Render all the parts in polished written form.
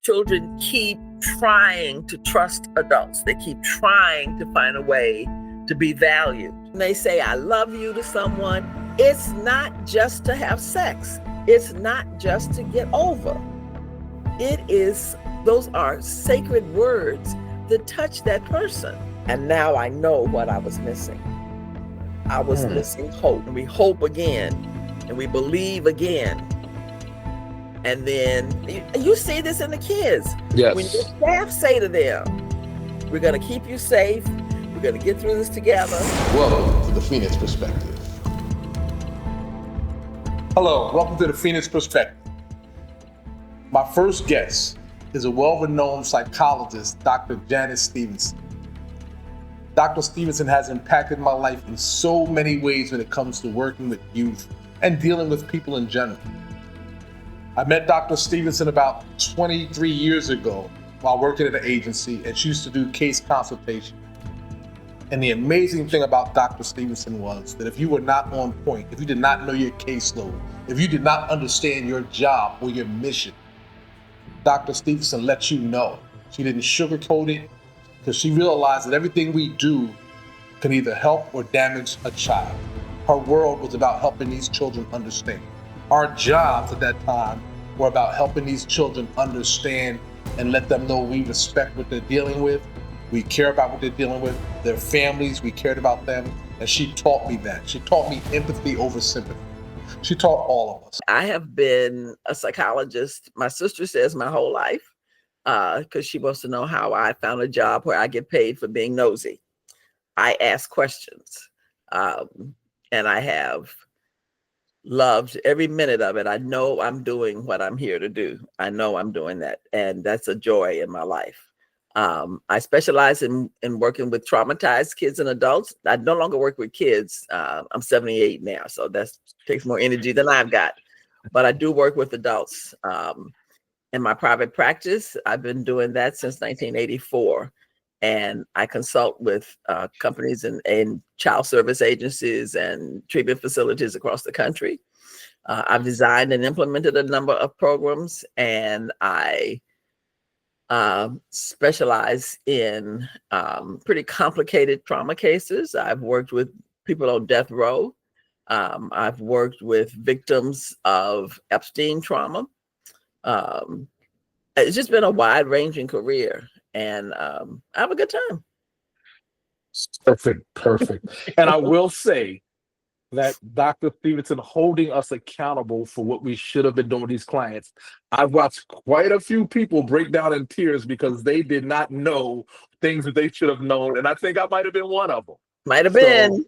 Children keep trying to trust adults. They keep trying to find a way to be valued. When they say, I love you to someone, it's not just to have sex. It's not just to get over. Those are sacred words that touch that person. And now I know what I was missing. I was missing hope. And we hope again, and we believe again. And then you see this in the kids. Yes. When your staff say to them, we're going to keep you safe, we're going to get through this together. Welcome to the Phoenix Perspective. Hello, welcome to the Phoenix Perspective. My first guest is a well-renowned psychologist, Dr. Janice Stevenson. Dr. Stevenson has impacted my life in so many ways when it comes to working with youth and dealing with people in general. I met Dr. Stevenson about 23 years ago while working at an agency, and she used to do case consultation. And the amazing thing about Dr. Stevenson was that if you were not on point, if you did not know your caseload, if you did not understand your job or your mission, Dr. Stevenson let you know. She didn't sugarcoat it, because she realized that everything we do can either help or damage a child. Her world was about helping these children understand. Our jobs at that time were about helping these children understand and let them know we respect what they're dealing with. We care about what they're dealing with, their families, we cared about them. And she taught me that. She taught me empathy over sympathy. She taught all of us. I have been a psychologist, my sister says, my whole life, because she wants to know how I found a job where I get paid for being nosy. I ask questions, and I have loved every minute of it. I know I'm doing what I'm here to do. I know I'm doing that, and that's a joy in my life. I specialize in working with traumatized kids and adults. I no longer work with kids. I'm 78 now, so that takes more energy than I've got. But I do work with adults. In my private practice, I've been doing that since 1984. And I consult with companies and child service agencies and treatment facilities across the country. I've designed and implemented a number of programs, and I specialize in pretty complicated trauma cases. I've worked with people on death row. I've worked with victims of Epstein trauma. It's just been a wide-ranging career, and I have a good time. Perfect. And I will say that Dr. Stevenson holding us accountable for what we should have been doing with these clients. I've watched quite a few people break down in tears because they did not know things that they should have known. And I think I might have been one of them. Might have been.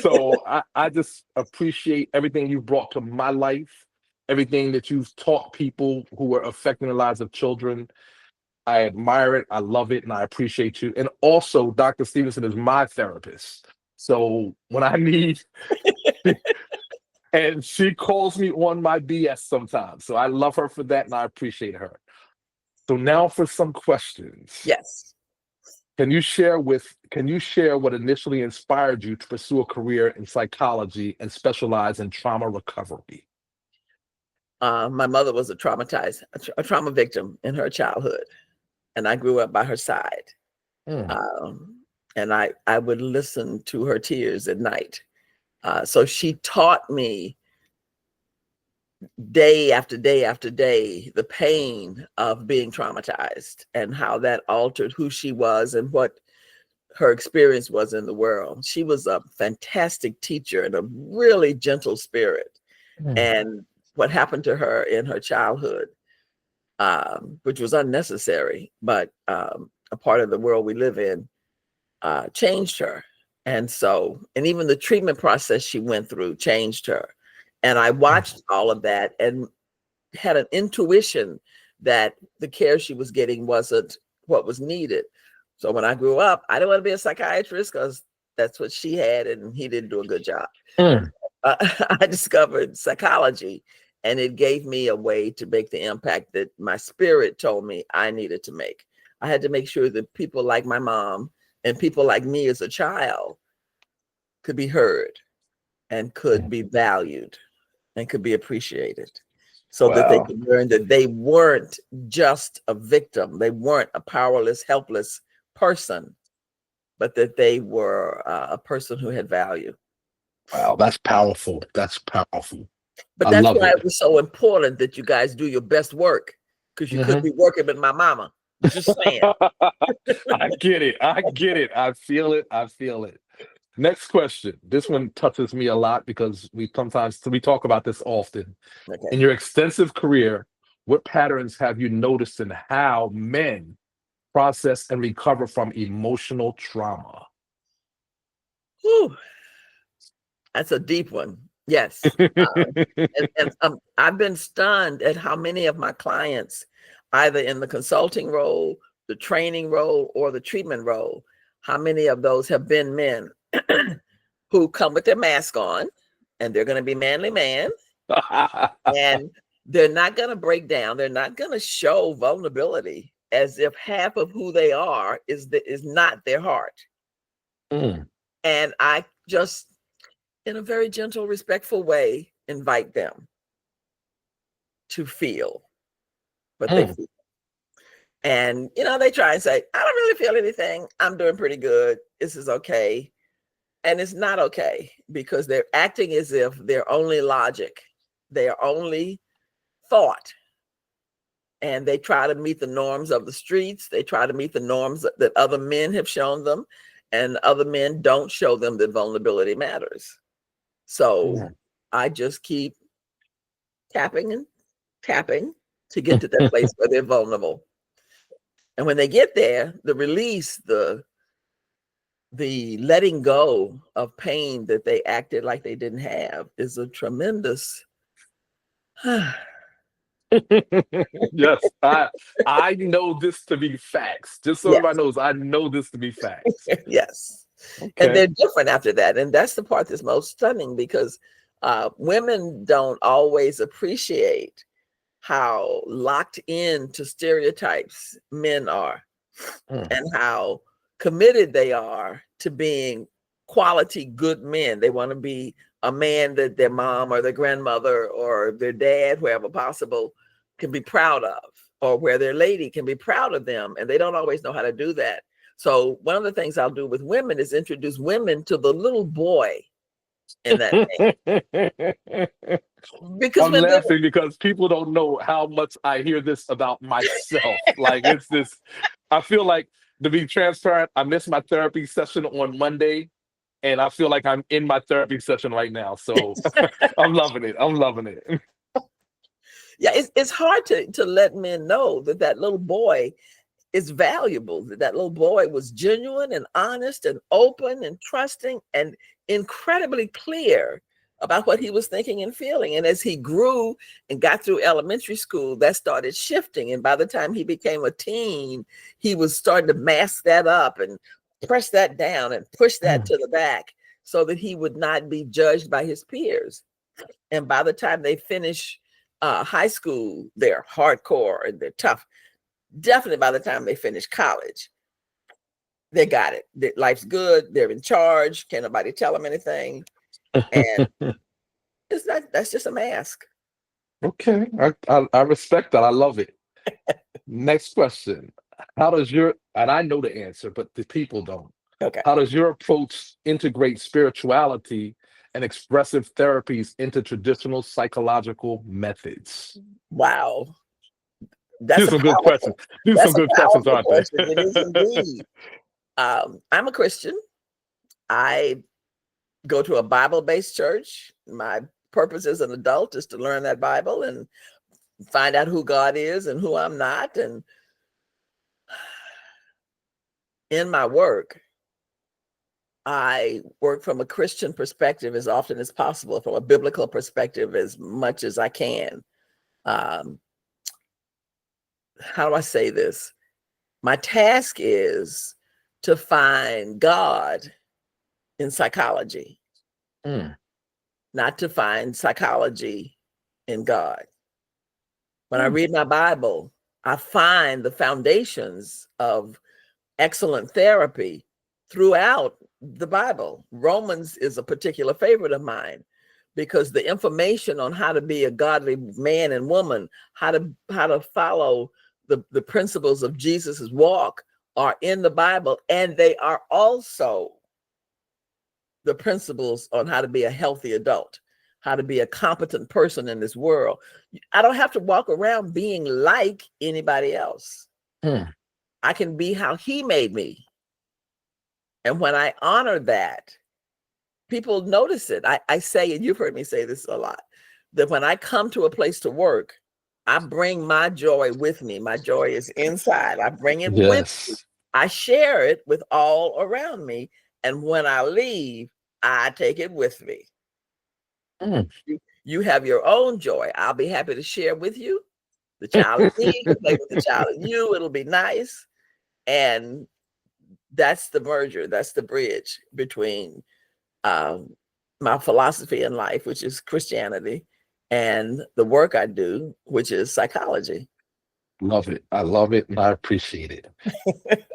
So I just appreciate everything you've brought to my life, everything that you've taught people who are affecting the lives of children. I admire it, I love it, and I appreciate you. And also, Dr. Stevenson is my therapist. So when I need, and she calls me on my BS sometimes. So I love her for that, and I appreciate her. So now for some questions. Yes. Can you share what initially inspired you to pursue a career in psychology and specialize in trauma recovery? My mother was a trauma victim in her childhood, and I grew up by her side. And I would listen to her tears at night. So she taught me day after day after day the pain of being traumatized and how that altered who she was and what her experience was in the world. She was a fantastic teacher and a really gentle spirit. And what happened to her in her childhood, which was unnecessary, but a part of the world we live in, changed her. And even the treatment process she went through changed her. And I watched all of that and had an intuition that the care she was getting wasn't what was needed. So when I grew up, I didn't want to be a psychiatrist because that's what she had, and he didn't do a good job. I discovered psychology, and it gave me a way to make the impact that my spirit told me I needed to make. I had to make sure that people like my mom and people like me as a child could be heard and could be valued and could be appreciated. so that they Wow. could learn that they weren't just a victim. They weren't a powerless, helpless person, but that they were a person who had value. Wow. That's powerful. That's powerful. But I that's love why it. it was so important that you guys do your best work, because you could Mhm. be working with my mama. Just saying. I get it. I get it. I feel it. I feel it. Next question. This one touches me a lot because we talk about this often. In Okay. your extensive career, what patterns have you noticed in how men process and recover from emotional trauma? Whew, that's a deep one. Yes. And I've been stunned at how many of my clients, either in the consulting role, the training role, or the treatment role, how many of those have been men who come with their mask on, and they're going to be manly man, and they're not going to break down. They're not going to show vulnerability, as if half of who they are is not their heart. Mm, And I just, in a very gentle, respectful way, invite them to feel what they mm, feel. And, they try and say, I don't really feel anything. I'm doing pretty good. This is okay. And it's not okay, because they're acting as if they're only logic, they are only thought. And they try to meet the norms of the streets. They try to meet the norms that other men have shown them. And other men don't show them that vulnerability matters. So mm. I just keep tapping and tapping to get to that place where they're vulnerable. And when they get there, the release, the letting go of pain that they acted like they didn't have is a tremendous Yes, I know this to be facts. Just so yes, everybody knows, I know this to be facts. yes. And Okay. they're different after that. And that's the part that's most stunning, because women don't always appreciate how locked into stereotypes men are, Mm, and how committed they are to being quality good men. They want to be a man that their mom or their grandmother or their dad, wherever possible, can be proud of, or where their lady can be proud of them. And they don't always know how to do that. So one of the things I'll do with women is introduce women to the little boy in that man. Because I'm when they're laughing because people don't know how much I hear this about myself. Like it's this, I feel like, to be transparent, I missed my therapy session on Monday and I feel like I'm in my therapy session right now. So I'm loving it. I'm loving it. yeah, it's hard to let men know that that little boy is valuable, that that little boy was genuine and honest and open and trusting and incredibly clear about what he was thinking and feeling. And as he grew and got through elementary school, that started shifting. And by the time he became a teen, he was starting to mask that up and press that down and push that Mm, to the back, so that he would not be judged by his peers. And by the time they finish high school, they're hardcore and they're tough. Definitely by the time they finish college, they got it. Life's good. They're in charge. Can't nobody tell them anything. And it's not, that's just a mask. Okay. I respect that. I love it. Next question. How does your, and I know the answer, but the people don't. Okay. How does your approach integrate spirituality and expressive therapies into traditional psychological methods? Wow. That's These a are some good questions. powerful, These are some that's a good questions, powerful aren't they? question. It is indeed. I'm a Christian. I go to a Bible-based church. My purpose as an adult is to learn that Bible and find out who God is and who I'm not. And in my work, I work from a Christian perspective as often as possible, from a biblical perspective as much as I can. Um, how do I say this? My task is to find God in psychology, Mm, not to find psychology in God. When I mm, read my Bible, I find the foundations of excellent therapy throughout the Bible. Romans is a particular favorite of mine, because the information on how to be a godly man and woman, how to follow the principles of Jesus's walk are in the Bible, and they are also the principles on how to be a healthy adult, how to be a competent person in this world. I don't have to walk around being like anybody else. I can be how he made me. And when I honor that, people notice it. I say, and you've heard me say this a lot, that when I come to a place to work, I bring my joy with me. My joy is inside. I bring it with me. I share it with all around me. And when I leave, I take it with me. You have your own joy. I'll be happy to share with you. The child in me can play with the child in you. It'll be nice. And that's the merger. That's the bridge between my philosophy in life, which is Christianity, and the work I do, which is psychology. Love it. I love it, and I appreciate it.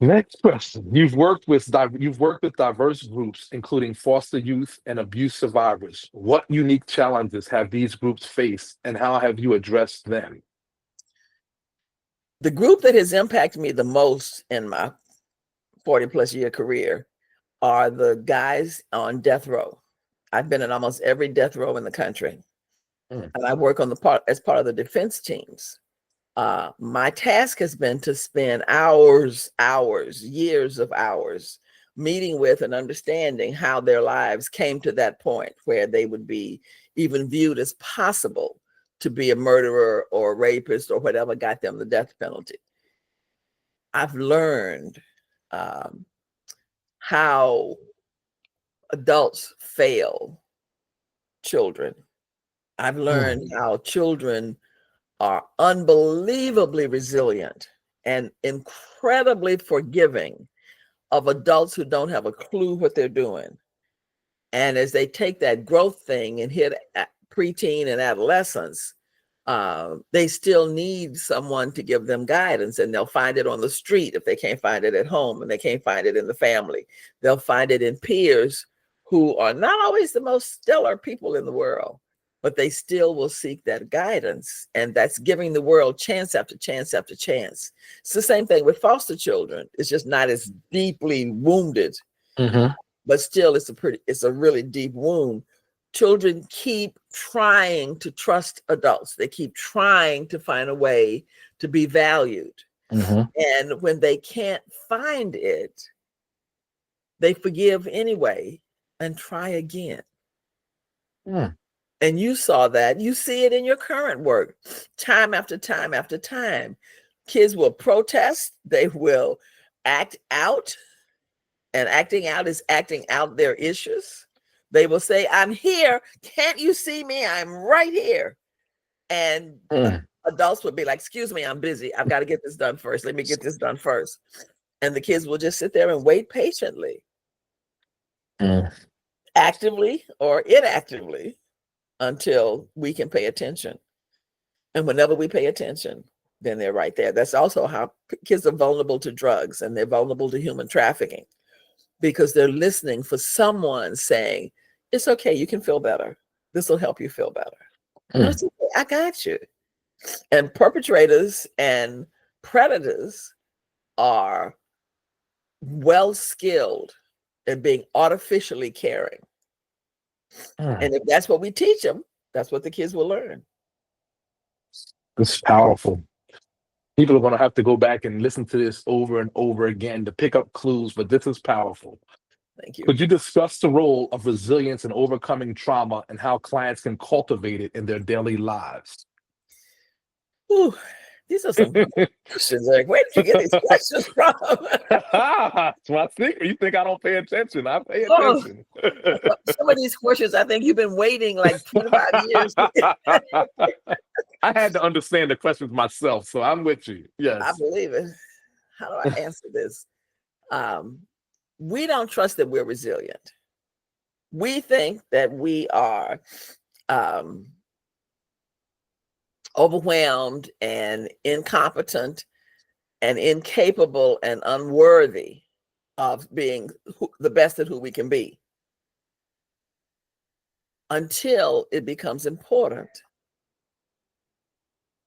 Next question. You've worked with diverse groups, including foster youth and abuse survivors. What unique challenges have these groups faced, and how have you addressed them? The group that has impacted me the most in my 40+ year career are the guys on death row. I've been in almost every death row in the country, and I work on as part of the defense teams. My task has been to spend hours, years of hours meeting with and understanding how their lives came to that point where they would be even viewed as possible to be a murderer or a rapist or whatever got them the death penalty. I've learned how adults fail children. I've learned how children are unbelievably resilient and incredibly forgiving of adults who don't have a clue what they're doing. And as they take that growth thing and hit preteen and adolescence, they still need someone to give them guidance, and they'll find it on the street if they can't find it at home, and they can't find it in the family. They'll find it in peers who are not always the most stellar people in the world, but they still will seek that guidance. And that's giving the world chance after chance after chance. It's the same thing with foster children. It's just not as deeply wounded, but still it's a really deep wound. Children keep trying to trust adults. They keep trying to find a way to be valued. And when they can't find it, they forgive anyway and try again. And you saw that. You see it in your current work, time after time after time. Kids will protest. They will act out. And acting out is acting out their issues. They will say, I'm here. Can't you see me? I'm right here. And adults would be like, excuse me, I'm busy. I've got to get this done first. Let me get this done first. And the kids will just sit there and wait patiently, actively or inactively, until we can pay attention. And whenever we pay attention, then they're right there. That's also how kids are vulnerable to drugs, and they're vulnerable to human trafficking, because they're listening for someone saying, it's okay, you can feel better. This will help you feel better. No, it's okay, I got you. And perpetrators and predators are well skilled at being artificially caring. And if that's what we teach them, that's what the kids will learn. It's powerful. People are going to have to go back and listen to this over and over again to pick up clues, but this is powerful. Thank you. Could you discuss the role of resilience in overcoming trauma and how clients can cultivate it in their daily lives? Ooh, these are some questions, Eric. Where did you get these questions from? That's my secret. You think I don't pay attention? I pay attention. Some of these questions, I think you've been waiting like 25 years. I had to understand the questions myself, so I'm with you. Yes. I believe it. How do I answer this? We don't trust that we're resilient. We think that we are overwhelmed and incompetent and incapable and unworthy of being the best at who we can be. until it becomes important.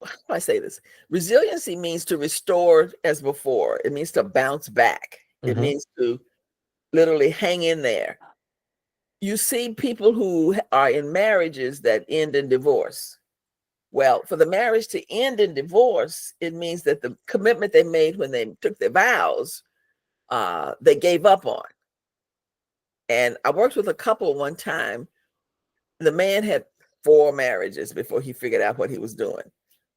How do I say this? Resiliency means to restore as before. It means to bounce back. It means to literally hang in there. You see people who are in marriages that end in divorce. Well, for the marriage to end in divorce, it means that the commitment they made when they took their vows, they gave up on. And I worked with a couple one time. The man had 4 marriages before he figured out what he was doing.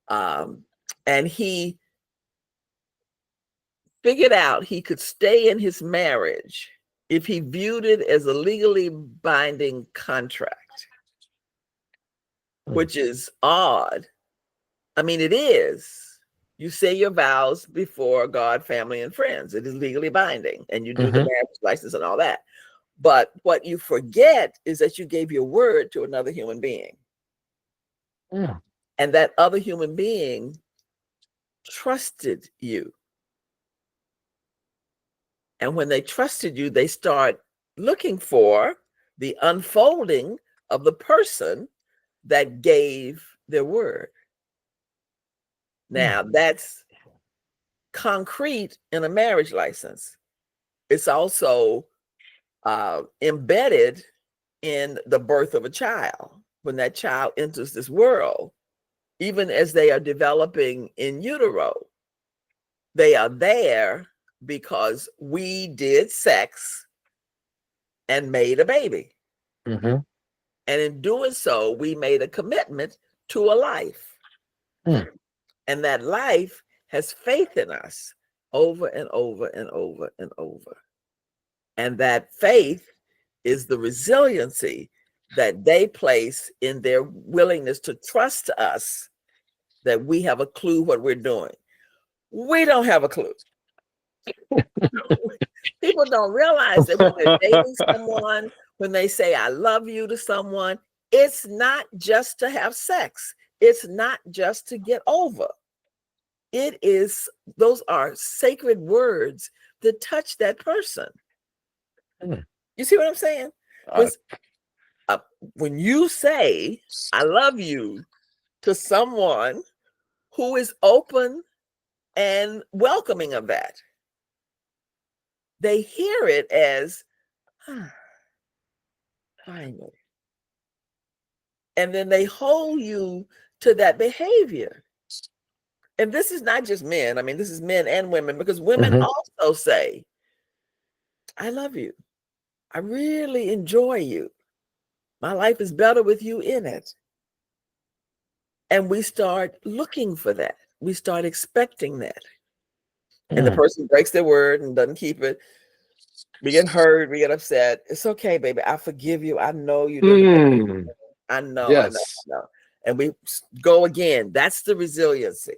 And he figured out he could stay in his marriage if he viewed it as a legally binding contract, which is odd. I mean, it is. You say your vows before God, family, and friends. It is legally binding, and you do the marriage license and all that. But what you forget is that you gave your word to another human being. And that other human being trusted you. And when they trusted you, they start looking for the unfolding of the person that gave their word. Now, that's concrete in a marriage license. It's also embedded in the birth of a child. When that child enters this world, even as they are developing in utero, they are there because we did sex and made a baby. And in doing so, we made a commitment to a life. And that life has faith in us over and over and over and over. And that faith is the resiliency that they place in their willingness to trust us that we have a clue what we're doing. We don't have a clue. People don't realize that when they're dating someone, when they say, I love you to someone, it's not just to have sex. It's not just to get over. It is, those are sacred words that touch that person. You see what I'm saying? When you say, I love you to someone who is open and welcoming of that, they hear it as, finally. And then they hold you to that behavior. And this is not just men. I mean, this is men and women, because women also say, I love you. I really enjoy you. My life is better with you in it. And we start looking for that. We start expecting that. And the person breaks their word and doesn't keep it. We get hurt, we get upset. It's okay, baby. I forgive you. I know you didn't. I know, Yes. I know. And we go again. That's the resiliency.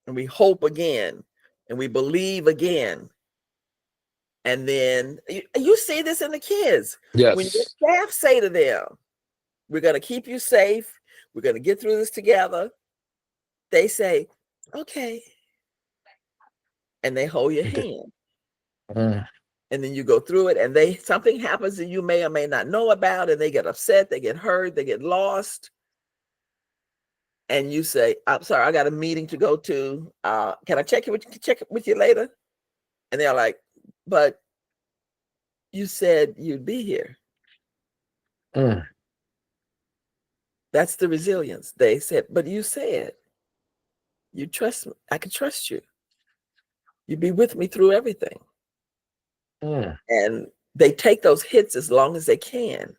And we hope again. And we believe again. And then you see this in the kids. Yes. When your staff say to them, we're going to keep you safe. We're going to get through this together. They say, okay. And they hold your hand. And then you go through it, and something happens that you may or may not know about, and they get upset, they get hurt, they get lost. And you say, I'm sorry, I got a meeting to go to. Can I check with you later? And they're like, but you said you'd be here. That's the resilience. They said, but you said, you trust me. I can trust you. You'd be with me through everything. And they take those hits as long as they can.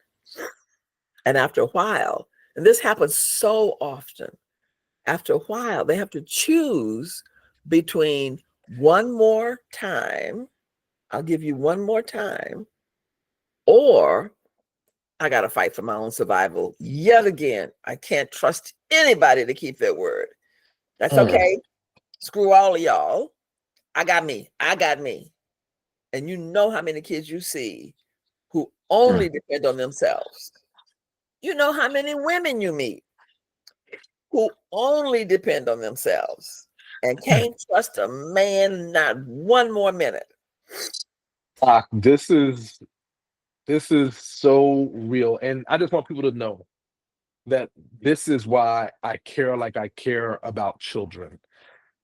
And after a while, and this happens so often, after a while, they have to choose between one more time, I'll give you one more time, or I got to fight for my own survival yet again. I can't trust anybody to keep their word. That's okay. Screw all of y'all. I got me. I got me. And you know how many kids you see who only depend on themselves. You know how many women you meet who only depend on themselves and can't trust a man not one more minute. This is This is so real. And I just want people to know that this is why I care like I care about children.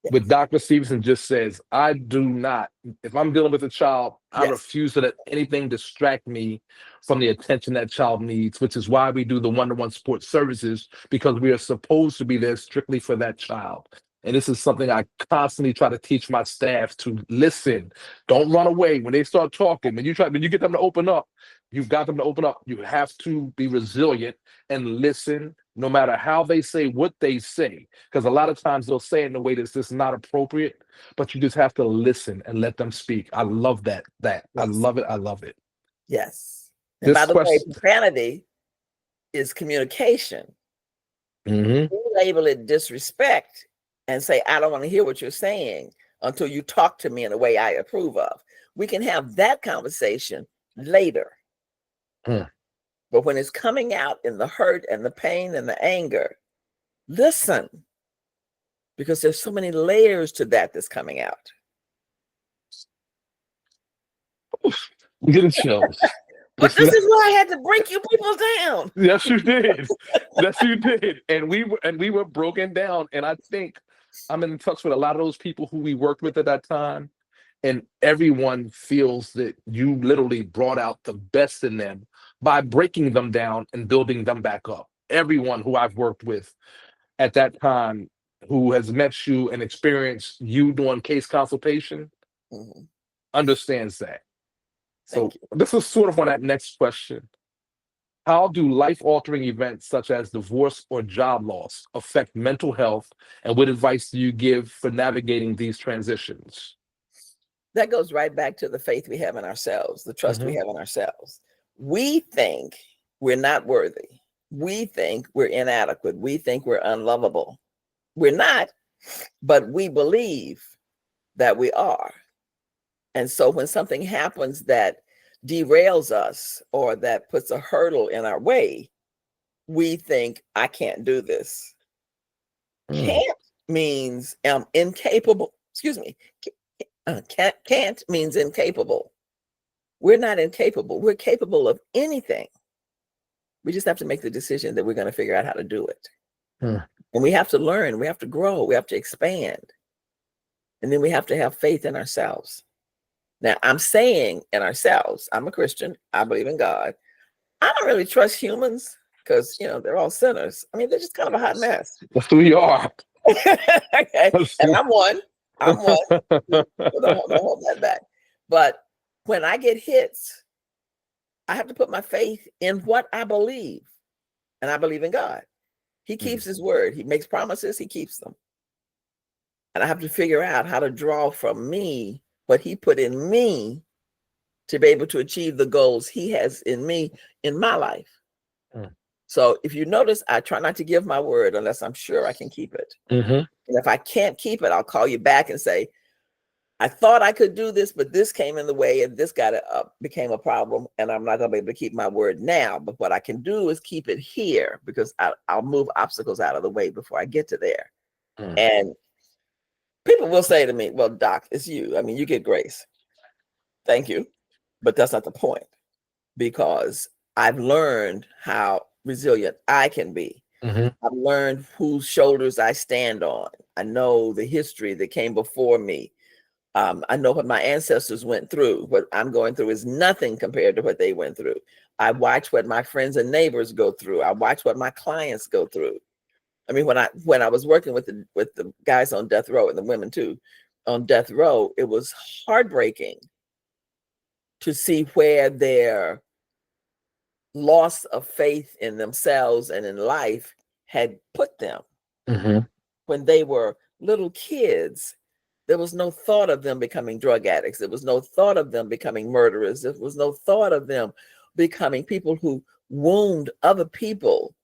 What Yes. Dr. Stevenson just says, I do not, if I'm dealing with a child, I Yes. refuse to let anything distract me from the attention that child needs, which is why we do the one-to-one support services, because we are supposed to be there strictly for that child. And this is something I constantly try to teach my staff to listen. Don't run away when they start talking. When you get them to open up, you've got them to open up. You have to be resilient and listen, no matter how they say what they say, because a lot of times they'll say it in a way that's just not appropriate, but you just have to listen and let them speak. I love that I Yes. love it. I love it. Yes. And This by the way, question. profanity is communication. Mhm. You label it disrespect and say, I don't want to hear what you're saying until you talk to me in a way I approve of. We can have that conversation later. Hmm. But when it's coming out in the hurt and the pain and the anger, listen, because there's so many layers to that that's coming out. I'm getting chills. But this is why I had to break you people down. Yes, you did. Yes, you did. And we were broken down. And I think I'm in touch with a lot of those people who we worked with at that time. And everyone feels that you literally brought out the best in them by breaking them down and building them back up. Everyone who I've worked with at that time who has met you and experienced you doing case consultation Mhm. understands that. So Thank you. this is sort of on that next question. How do life-altering events such as divorce or job loss affect mental health, and what advice do you give for navigating these transitions? That goes right back to the faith we have in ourselves, the trust we Mhm. have in ourselves. We think we're not worthy. We think we're inadequate. We think we're unlovable. We're not, but we believe that we are. And so when something happens that derails us or that puts a hurdle in our way, we think, I can't do this. Mm. Can't means incapable. Excuse me. Can't means incapable. We're not incapable. We're capable of anything. We just have to make the decision that we're going to figure out how to do it. Mm. And we have to learn, we have to grow, we have to expand. And then we have to have faith in ourselves. Now, I'm saying in ourselves, I'm a Christian, I believe in God. I don't really trust humans because, they're all sinners. I mean, they're just kind of a hot mess. That's who we are. Okay. And I'm one. I'm one. So don't hold that back. But when I get hits, I have to put my faith in what I believe. And I believe in God. He keeps his word. He makes promises, he keeps them. And I have to figure out how to draw from me what he put in me to be able to achieve the goals he has in me in my life. Mm. So if you notice, I try not to give my word unless I'm sure I can keep it. Mhm. And if I can't keep it, I'll call you back and say, I thought I could do this, but this came in the way and this became a problem. And I'm not going to be able to keep my word now. But what I can do is keep it here because I'll move obstacles out of the way before I get to there. Mm. And people will say to me, well, Doc, it's you. I mean, you get grace. Thank you. But that's not the point because I've learned how resilient I can be. Mhm. I've learned whose shoulders I stand on. I know the history that came before me. I know what my ancestors went through. What I'm going through is nothing compared to what they went through. I watch what my friends and neighbors go through. I watch what my clients go through. I mean, when I was working with the guys on death row and the women too, on death row, it was heartbreaking to see where their loss of faith in themselves and in life had put them. Mhm. When they were little kids, there was no thought of them becoming drug addicts. There was no thought of them becoming murderers. There was no thought of them becoming people who wound other people.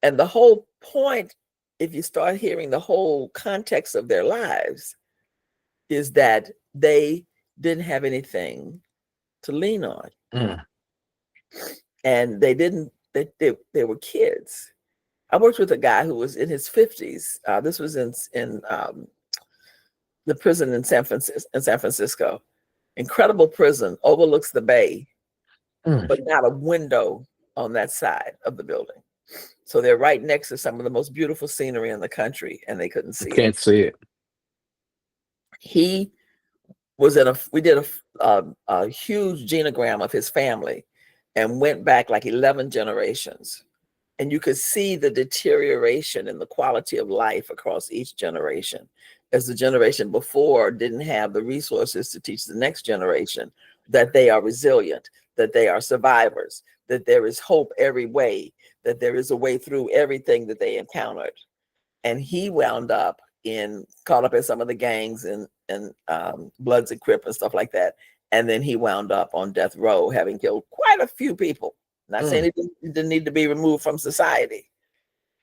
And the whole point, if you start hearing the whole context of their lives, is that they didn't have anything to lean on. Mm. And they were kids. I worked with a guy who was in his 50s. This was in the prison in San Francisco. Incredible prison, overlooks the bay. but not a window on that side of the building. So they're right next to some of the most beautiful scenery in the country, and they couldn't see it. Can't see it. He was in we did a huge genogram of his family and went back like 11 generations. And you could see the deterioration in the quality of life across each generation, as the generation before didn't have the resources to teach the next generation that they are resilient, that they are survivors, that there is hope every way, that there is a way through everything that they encountered. And he wound up caught up in some of the gangs and Bloods and Crips and stuff like that. And then he wound up on death row, having killed quite a few people. Not saying he didn't need to be removed from society,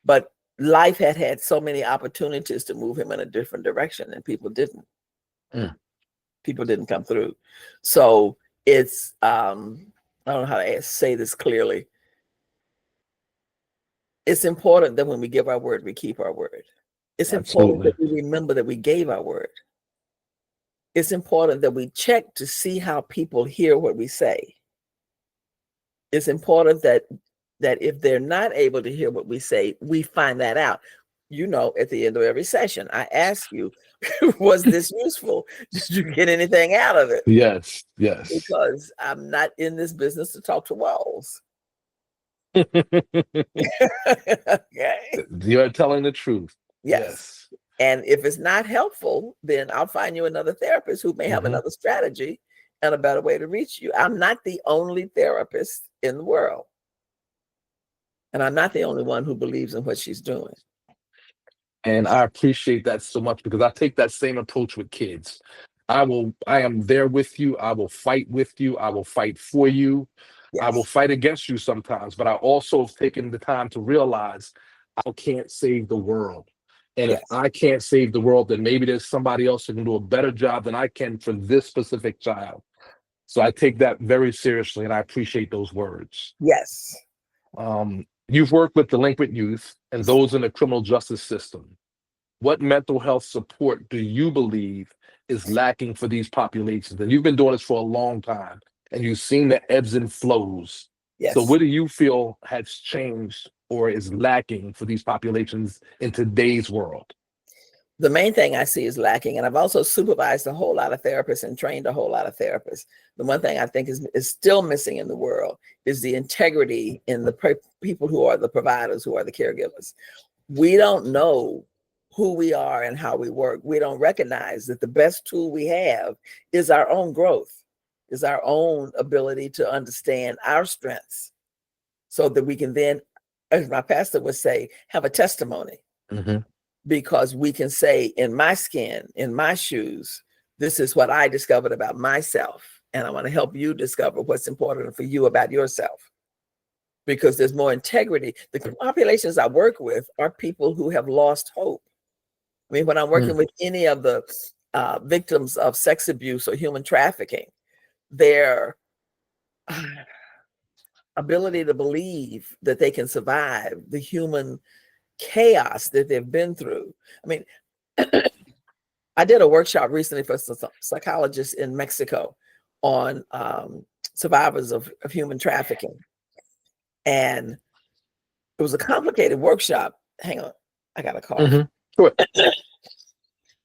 but life had so many opportunities to move him in a different direction, and people didn't. People didn't come through. So it's, I don't know how to say this clearly. It's important that when we give our word, we keep our word. It's important that we remember that we gave our word. It's important that we check to see how people hear what we say. It's important that if they're not able to hear what we say, we find that out. You know, at the end of every session, I ask you, was this useful? Did you get anything out of it? Yes, yes. Because I'm not in this business to talk to walls. Okay. You're telling the truth. Yes. And if it's not helpful, then I'll find you another therapist who may have another strategy and a better way to reach you. I'm not the only therapist in the world. And I'm not the only one who believes in what she's doing. And I appreciate that so much, because I take that same approach with kids. I am there with you. I will fight with you. I will fight for you. Yes. I will fight against you sometimes, but I also have taken the time to realize I can't save the world. And if I can't save the world, then maybe there's somebody else who can do a better job than I can for this specific child. So I take that very seriously, and I appreciate those words. Yes. You've worked with delinquent youth and those in the criminal justice system. What mental health support do you believe is lacking for these populations? And you've been doing this for a long time, and you've seen the ebbs and flows. Yes. So what do you feel has changed or is lacking for these populations in today's world? The main thing I see is lacking, and I've also supervised a whole lot of therapists and trained a whole lot of therapists. The one thing I think is still missing in the world is the integrity in the people who are the providers, who are the caregivers. We don't know who we are and how we work. We don't recognize that the best tool we have is our own growth, is our own ability to understand our strengths, so that we can then, as my pastor would say, have a testimony. Because we can say, in my skin, in my shoes, this is what I discovered about myself. And I want to help you discover what's important for you about yourself. Because there's more integrity. The populations I work with are people who have lost hope. I mean, when I'm working with any of the victims of sex abuse or human trafficking, their ability to believe that they can survive the human chaos that they've been through. I mean, I did a workshop recently for some psychologists in Mexico on survivors of human trafficking. And it was a complicated workshop. Hang on, I got a cough. Sure.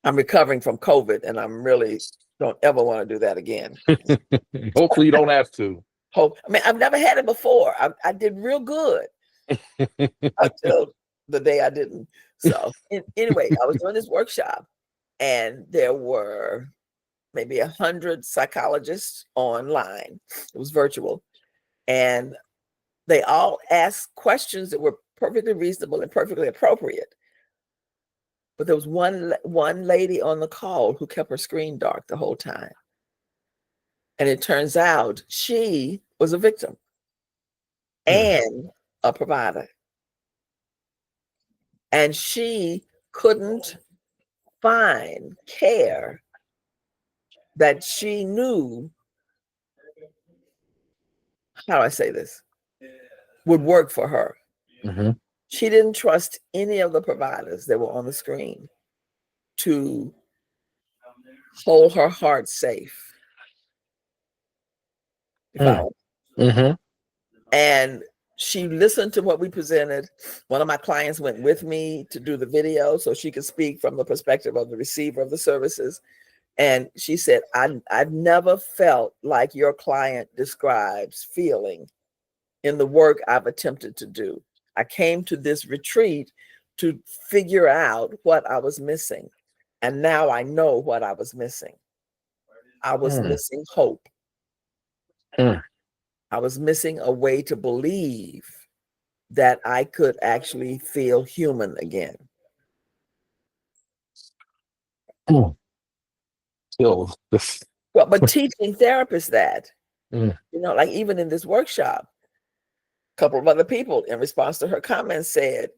I'm recovering from COVID, and I'm really don't ever want to do that again. Hopefully you don't have to. I mean, I've never had it before. I did real good until the day I didn't. So anyway, I was doing this workshop, and there were maybe 100 psychologists online. It was virtual, and they all asked questions that were perfectly reasonable and perfectly appropriate. But there was one lady on the call who kept her screen dark the whole time. And it turns out she was a victim and a provider. And she couldn't find care that she knew, how do I say this, would work for her. She didn't trust any of the providers that were on the screen to hold her heart safe. Mm-hmm. And she listened to what we presented. One of my clients went with me to do the video so she could speak from the perspective of the receiver of the services. And she said, I've never felt like your client describes feeling in the work I've attempted to do. I came to this retreat to figure out what I was missing. And now I know what I was missing. I was missing hope. I was missing a way to believe that I could actually feel human again. Still, this. Well, but teaching therapists that, Mm. you know, like even in this workshop, a couple of other people in response to her comments said,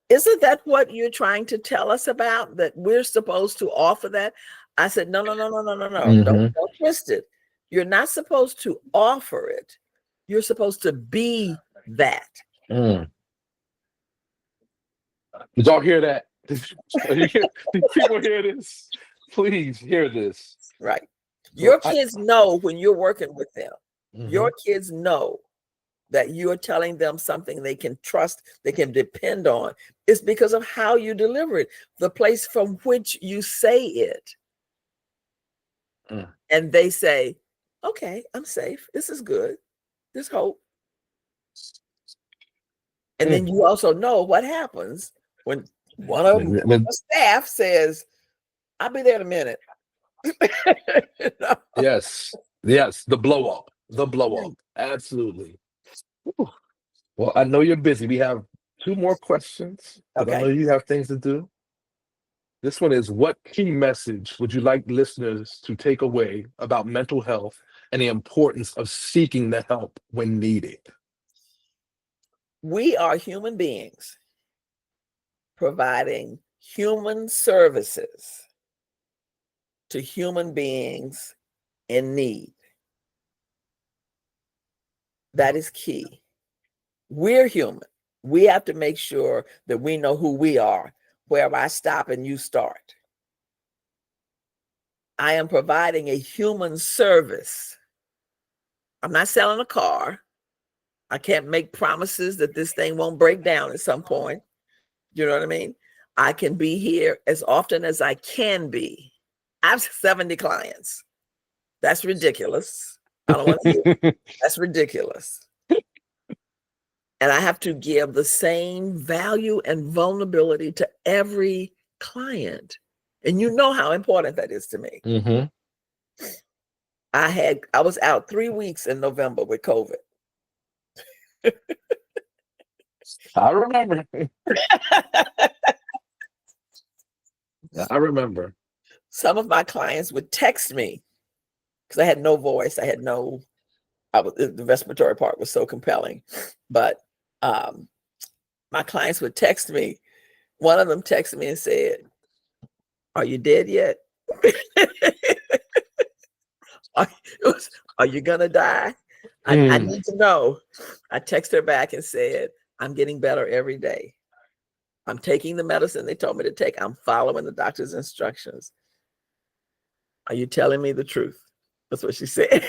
isn't that what you're trying to tell us about, that we're supposed to offer that? I said, no. Don't twist it. You're not supposed to offer it. You're supposed to be that. Did y'all hear that? Did people hear this? Please hear this. Right. Your kids know when you're working with them. Your kids know that you're telling them something they can trust, they can depend on. It's because of how you deliver it, the place from which you say it. And they say, okay, I'm safe. This is good. There's hope. And then you also know what happens when one of the staff says, I'll be there in a minute. You know? Yes, the blow up. Absolutely. Whew. Well, I know you're busy. We have 2 more questions, but I know you have things to do. This one is, what key message would you like listeners to take away about mental health and the importance of seeking the help when needed? We are human beings providing human services to human beings in need. That is key. We're human. We have to make sure that we know who we are, where I stop and you start. I am providing a human service. I'm not selling a car. I can't make promises that this thing won't break down at some point. You know what I mean? I can be here as often as I can be. I have 70 clients. That's ridiculous. I don't want to hear it. That's ridiculous. And I have to give the same value and vulnerability to every client. And you know how important that is to me. I was out 3 weeks in November with COVID. I remember. I remember. Some of my clients would text me because I had no voice. The respiratory part was so compelling. But my clients would text me. One of them texted me and said, are you dead yet? Are you gonna die? I need to know. I texted her back and said, I'm getting better every day. I'm taking the medicine they told me to take. I'm following the doctor's instructions. Are you telling me the truth? That's what she said.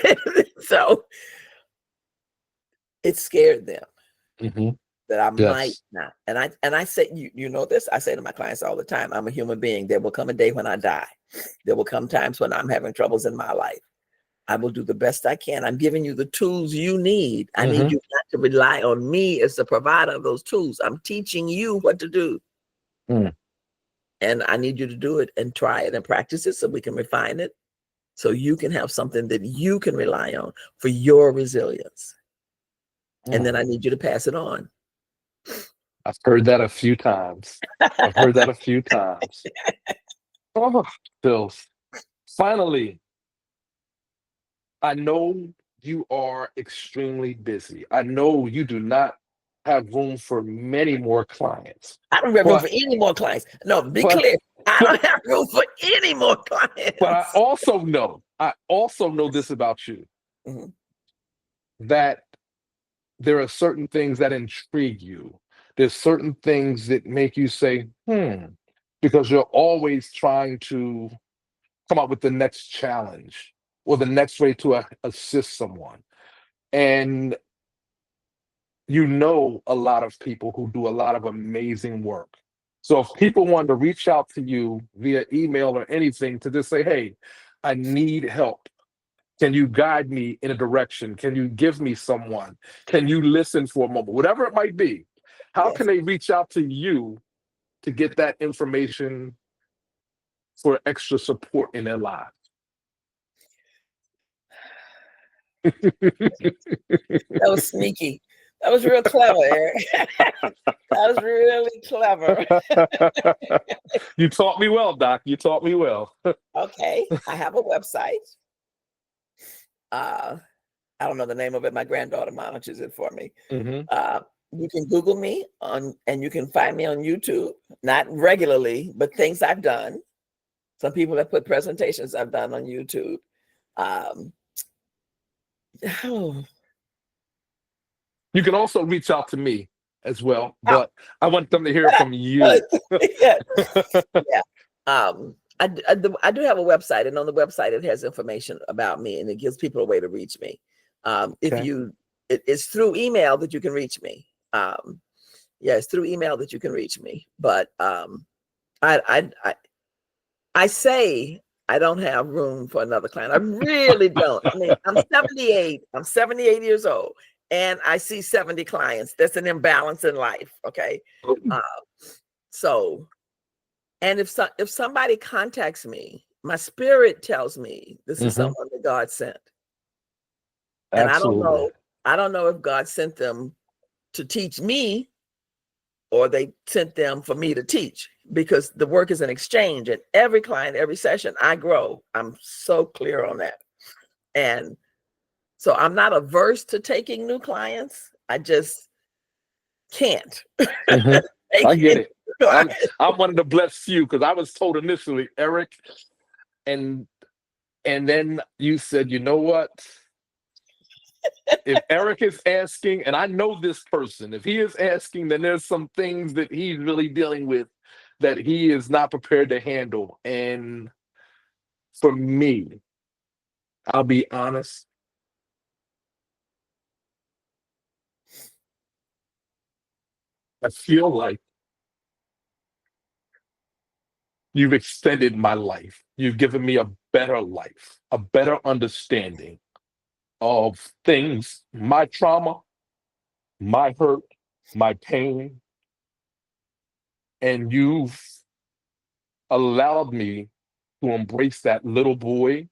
So it scared them that I might not. And I say, you know this, I say to my clients all the time, I'm a human being. There will come a day when I die. There will come times when I'm having troubles in my life. I will do the best I can. I'm giving you the tools you need. I need you not to rely on me as the provider of those tools. I'm teaching you what to do. And I need you to do it and try it and practice it so we can refine it, so you can have something that you can rely on for your resilience. And then I need you to pass it on. I've heard that a few times. Oh, Phil. Finally, I know you are extremely busy. I know you do not have room for many more clients. I don't have room for any more clients. No, be clear. I don't have room for any more clients. But I also know this about you, that there are certain things that intrigue you. There's certain things that make you say, because you're always trying to come up with the next challenge or the next way to assist someone. And you know a lot of people who do a lot of amazing work. So if people want to reach out to you via email or anything to just say, hey, I need help. Can you guide me in a direction? Can you give me someone? Can you listen for a moment? Whatever it might be. How can Yes. they reach out to you to get that information for extra support in their lives? That was sneaky. That was real clever, Eric. That was really clever. You taught me well, Doc. You taught me well. Okay, I have a website. I don't know the name of it. My granddaughter monitors it for me. Mhm. You can Google me and you can find me on YouTube. Not regularly, but things I've done. Some people have put presentations I've done on YouTube. Um, oh, You can also reach out to me as well, oh, but I want them to hear from you. yeah, yeah. I do have a website, and on the website it has information about me, and it gives people a way to reach me. If Okay. it's through email that you can reach me. Yeah, it's through email that you can reach me. But I say I don't have room for another client. I really don't. I mean, I'm 78. I'm 78 years old, and I see 70 clients. That's an imbalance in life. Okay, uh, so. And if somebody contacts me, my spirit tells me this is Mhm. someone that God sent. And Absolutely. I don't know if God sent them to teach me or they sent them for me to teach, because the work is an exchange, and every client, every session, I grow. I'm so clear on that. And so I'm not averse to taking new clients. I just can't Mhm. I take get any it. I'm client. I'm one of the blessed few because I was told initially, Eric, and then you said, you know what? If Eric is asking, and I know this person, if he is asking, then there's some things that he's really dealing with that he is not prepared to handle. And for me, I'll be honest, I feel like you've extended my life. You've given me a better life, a better understanding of things, my trauma, my hurt, my pain, and you've allowed me to embrace that little boy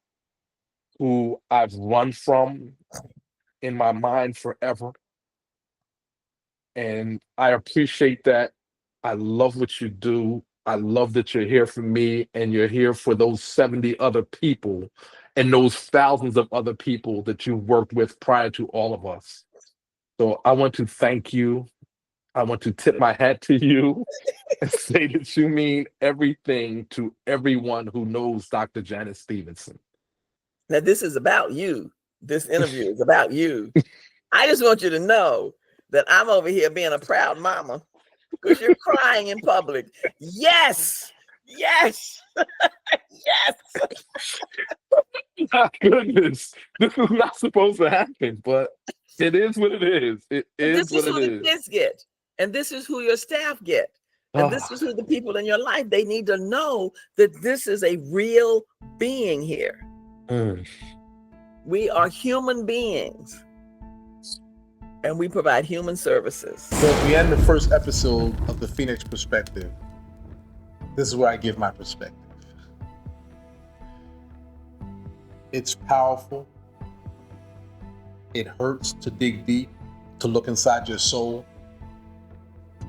who I've run from in my mind forever. And I appreciate that. I love what you do. I love that you're here for me and you're here for those 70 other people and those thousands of other people that you worked with prior to all of us. So I want to thank you. I want to tip my hat to you and say that you mean everything to everyone who knows Dr. Janice Stevenson. Now, this is about you. This interview is about you. I just want you to know that I'm over here being a proud mama because you're crying in public. Yes, yes, yes. My goodness, this is not supposed to happen, but it is what it is. It And is this is what it who the is. kids get. And this is who your staff get. And this Ah, is who the people in your life, they need to know that this is a real being here. mm. We are human beings and we provide human services. So at the end of the first episode of the Phoenix Perspective, this is where I give my perspective. It's powerful. It hurts to dig deep, to look inside your soul,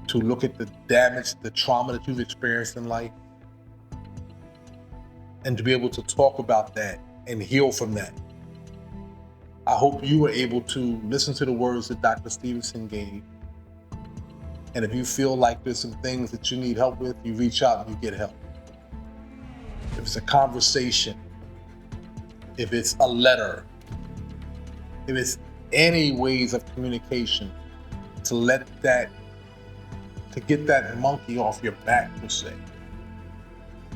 to look at the damage, the trauma that you've experienced in life, and to be able to talk about that and heal from that. I hope you were able to listen to the words that Dr. Stevenson gave. And if you feel like there's some things that you need help with, you reach out and you get help. If it's a conversation, if it's a letter, if it's any ways of communication to get that monkey off your back, per se,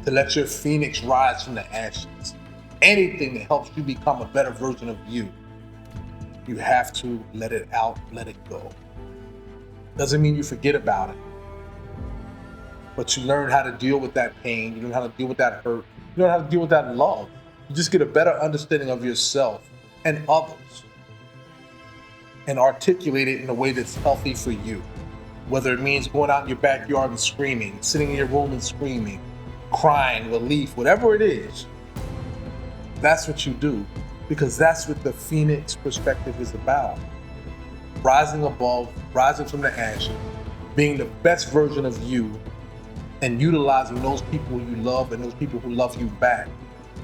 to let your phoenix rise from the ashes, anything that helps you become a better version of you, You have to let it out, let it go. Doesn't mean you forget about it, but you learn how to deal with that pain. You learn how to deal with that hurt. You learn how to deal with that love. You just get a better understanding of yourself and others and articulate it in a way that's healthy for you. Whether it means going out in your backyard and screaming, sitting in your room and screaming, crying, relief, whatever it is, that's what you do, because that's what the Phoenix perspective is about. Rising above, rising from the ashes, being the best version of you, and utilizing those people you love and those people who love you back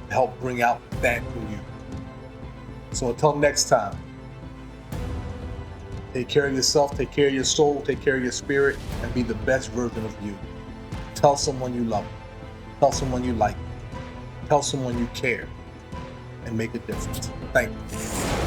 to help bring out that in you. So until next time, take care of yourself, take care of your soul, take care of your spirit, and be the best version of you. Tell someone you love them. Tell someone you like them. Tell someone you care, and make a difference. Thank you.